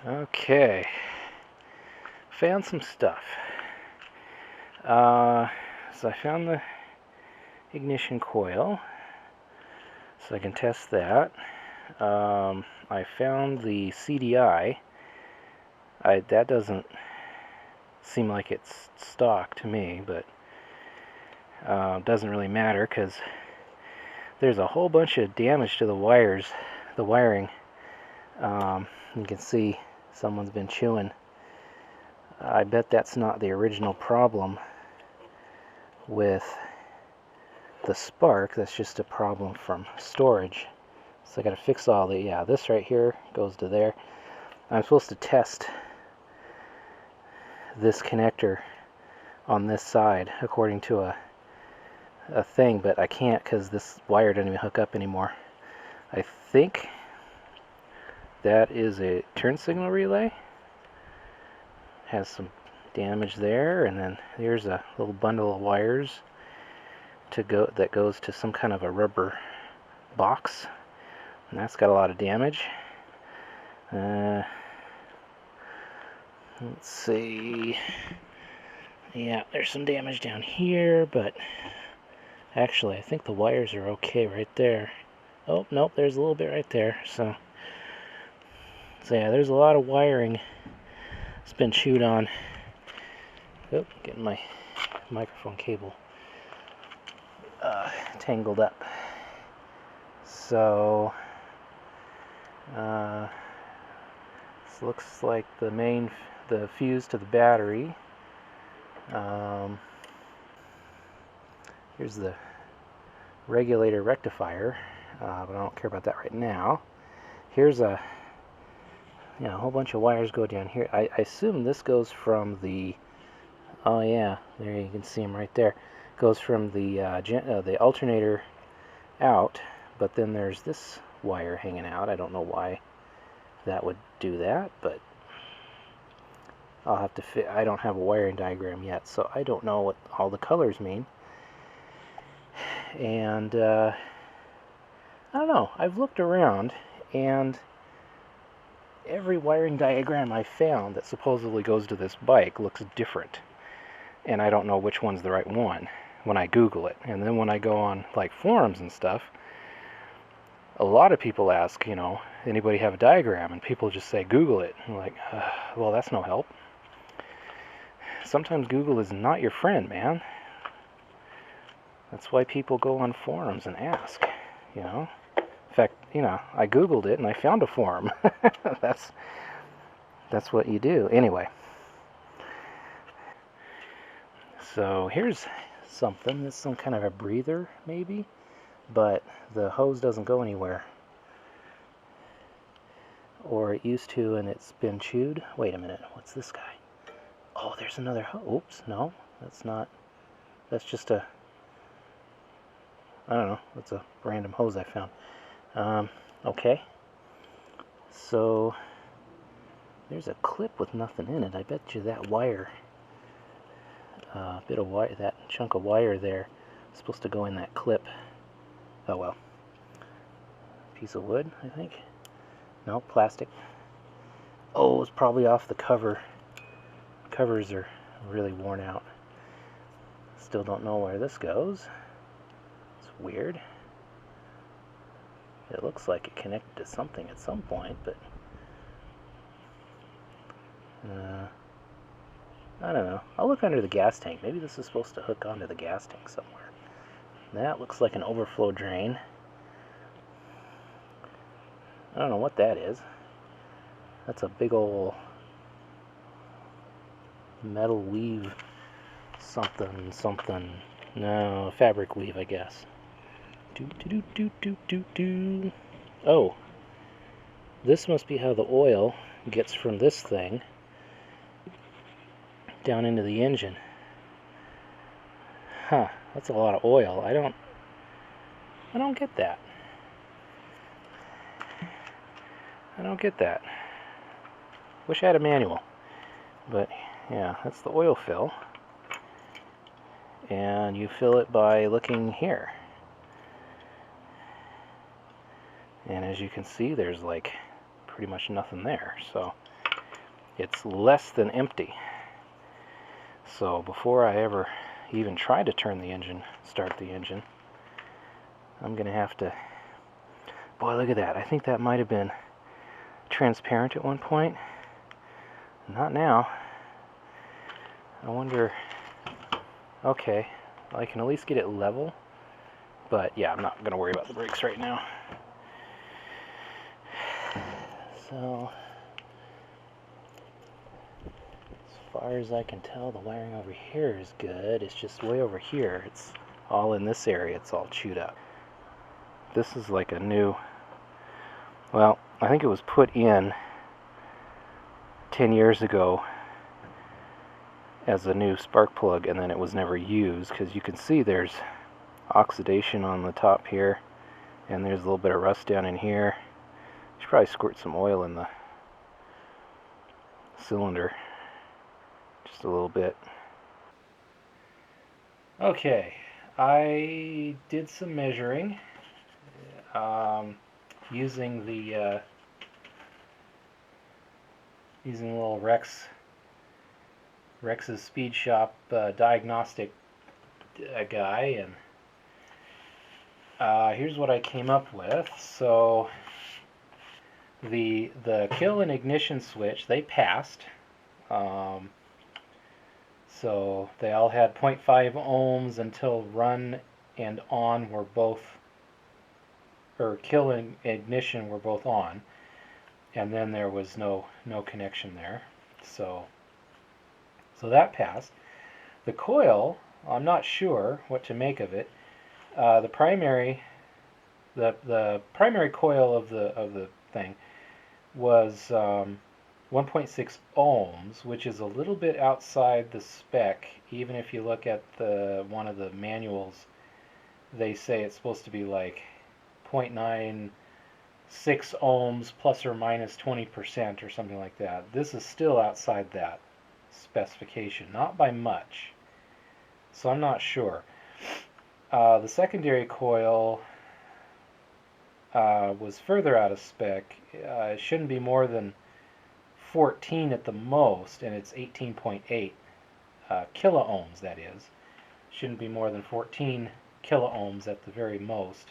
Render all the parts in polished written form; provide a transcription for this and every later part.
Okay, found some stuff. So I found the ignition coil, so I can test that. I found the CDI. That doesn't seem like it's stock to me, but doesn't really matter because there's a whole bunch of damage to the wiring. You can see someone's been chewing. I bet that's not the original problem with the spark. That's just a problem from storage. So I gotta fix all the, yeah, this right here goes to there. I'm supposed to test this connector on this side according to a thing, but I can't because this wire doesn't even hook up anymore. I think that is a turn signal relay. Has some damage there, and then there's a little bundle of wires that goes to some kind of a rubber box, and that's got a lot of damage. Let's see. Yeah, there's some damage down here, but actually I think the wires are okay right there. Oh, nope, there's a little bit right there. So yeah, there's a lot of wiring. It's been chewed on. Oh, getting my microphone cable tangled up. So this looks like the fuse to the battery. Here's the regulator rectifier, but I don't care about that right now. Here's a whole bunch of wires go down here. I assume this goes from the, oh yeah, there you can see them right there. Goes from the alternator out, but then there's this wire hanging out. I don't know why that would do that, but I'll have to I don't have a wiring diagram yet, so I don't know what all the colors mean. And I don't know, I've looked around, and every wiring diagram I found that supposedly goes to this bike looks different, and I don't know which one's the right one when I Google it. And then when I go on like forums and stuff, a lot of people ask, anybody have a diagram, and people just say Google it. I'm like, well, that's no help. Sometimes Google is not your friend, man. That's why people go on forums and ask, In fact, I Googled it and I found a forum. That's what you do. Anyway. So here's something. This is some kind of a breather, maybe, but the hose doesn't go anywhere. Or it used to, and it's been chewed. Wait a minute. What's this guy? Oh, there's another hose. Oops, no, that's not. That's just a, I don't know. That's a random hose I found. Okay. So there's a clip with nothing in it. I bet you that wire, bit of wire, that chunk of wire there, is supposed to go in that clip. Oh well. Piece of wood, I think. No, plastic. Oh, it's probably off the cover. Covers are really worn out. Still don't know where this goes. It's weird. It looks like it connected to something at some point, but I don't know. I'll look under the gas tank. Maybe this is supposed to hook onto the gas tank somewhere. That looks like an overflow drain. I don't know what that is. That's a big old metal weave something. No, fabric weave, I guess. Oh, this must be how the oil gets from this thing down into the engine. Huh, that's a lot of oil. I don't get that. I don't get that. Wish I had a manual. But yeah, that's the oil fill. And you fill it by looking here. And as you can see, there's like pretty much nothing there. So it's less than empty. So before I ever even try to turn the engine, start the engine, I'm going to have to... Boy, look at that. I think that might have been transparent at one point. Not now. I wonder... Okay, I can at least get it level. But yeah, I'm not going to worry about the brakes right now. So, as far as I can tell, the wiring over here is good. It's just way over here. It's all in this area. It's all chewed up. This is like a new... Well, I think it was put in 10 years ago as a new spark plug, and then it was never used, because you can see there's oxidation on the top here, and there's a little bit of rust down in here. Should probably squirt some oil in the cylinder, just a little bit. Okay, I did some measuring using the little Rex's Speed Shop diagnostic guy, and here's what I came up with. So the kill and ignition switch, they passed. So they all had 0.5 ohms until run and on were both, or kill and ignition were both on, and then there was no connection there. So that passed. The coil, I'm not sure what to make of it. The primary coil of the thing was 1.6 ohms, which is a little bit outside the spec. Even if you look at one of the manuals, they say it's supposed to be like 0.96 ohms plus or minus 20% or something like that. This is still outside that specification, not by much. So I'm not sure. The secondary coil was further out of spec. It shouldn't be more than 14 at the most, and it's 18.8 kilo ohms, that is. Shouldn't be more than 14 kilo ohms at the very most,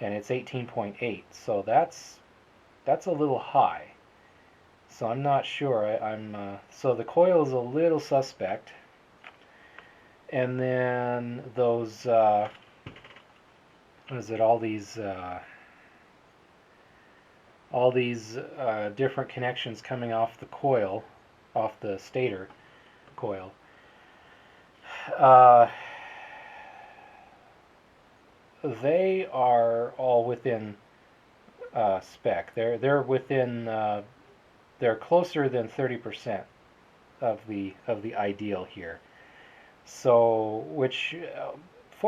and it's 18.8, so that's a little high. So I'm not sure. So the coil is a little suspect, and then those what is it? All these different connections coming off the coil, off the stator coil. They are all within spec. They're within. They're closer than 30% of the ideal here. So, which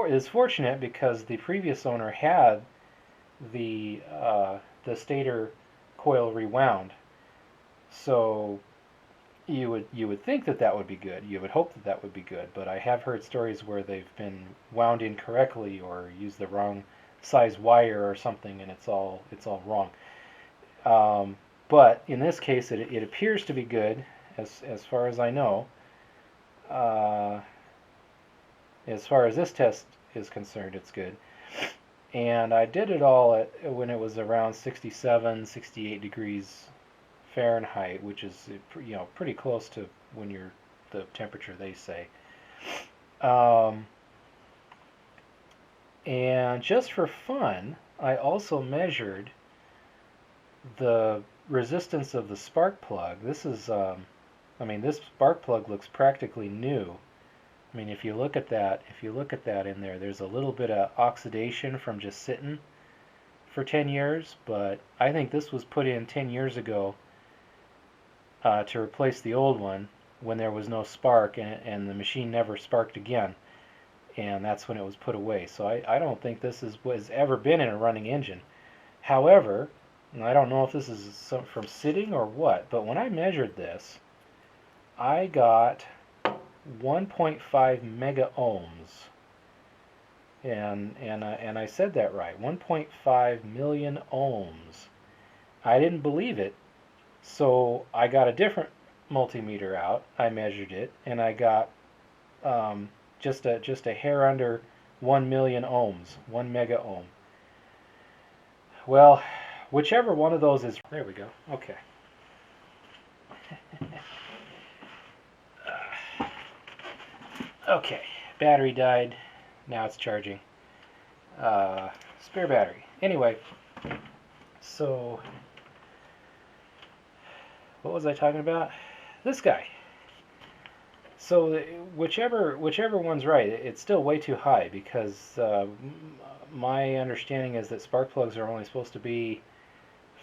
is fortunate, because the previous owner had the stator coil rewound. So you would think that would be good. You would hope that would be good. But I have heard stories where they've been wound incorrectly or used the wrong size wire or something, and it's all wrong. But in this case, it appears to be good, as far as I know. As far as this test is concerned, it's good. And I did it all when it was around 67, 68 degrees Fahrenheit, which is pretty close to when you're the temperature they say. And just for fun, I also measured the resistance of the spark plug. This is, this spark plug looks practically new. I mean, if you look at that in there, there's a little bit of oxidation from just sitting for 10 years, but I think this was put in 10 years ago to replace the old one when there was no spark, and the machine never sparked again, and that's when it was put away. So I don't think this was ever been in a running engine. However, and I don't know if this is from sitting or what, but when I measured this, I got 1.5 mega ohms, and I said that right, 1.5 million ohms. I didn't believe it, so I got a different multimeter out. I measured it, and I got just a hair under 1 million ohms, 1 mega ohm. Well, whichever one of those is, there we go. Okay. Okay, battery died. Now it's charging. Spare battery. Anyway, so what was I talking about? This guy. So whichever one's right, it's still way too high because my understanding is that spark plugs are only supposed to be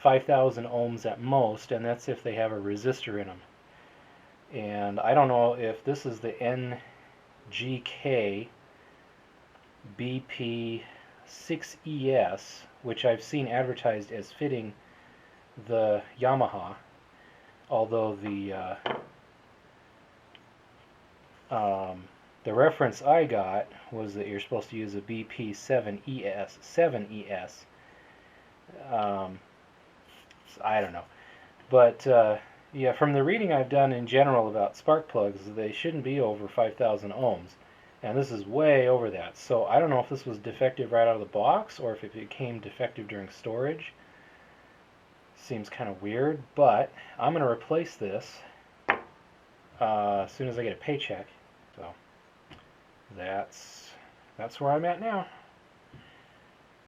5,000 ohms at most, and that's if they have a resistor in them. And I don't know if this is the NGK BP6ES, which I've seen advertised as fitting the Yamaha, although the reference I got was that you're supposed to use a BP7ES, 7ES. I don't know, but yeah, from the reading I've done in general about spark plugs, they shouldn't be over 5,000 ohms, and this is way over that. So I don't know if this was defective right out of the box or if it became defective during storage. Seems kind of weird, but I'm going to replace this as soon as I get a paycheck. So that's where I'm at now.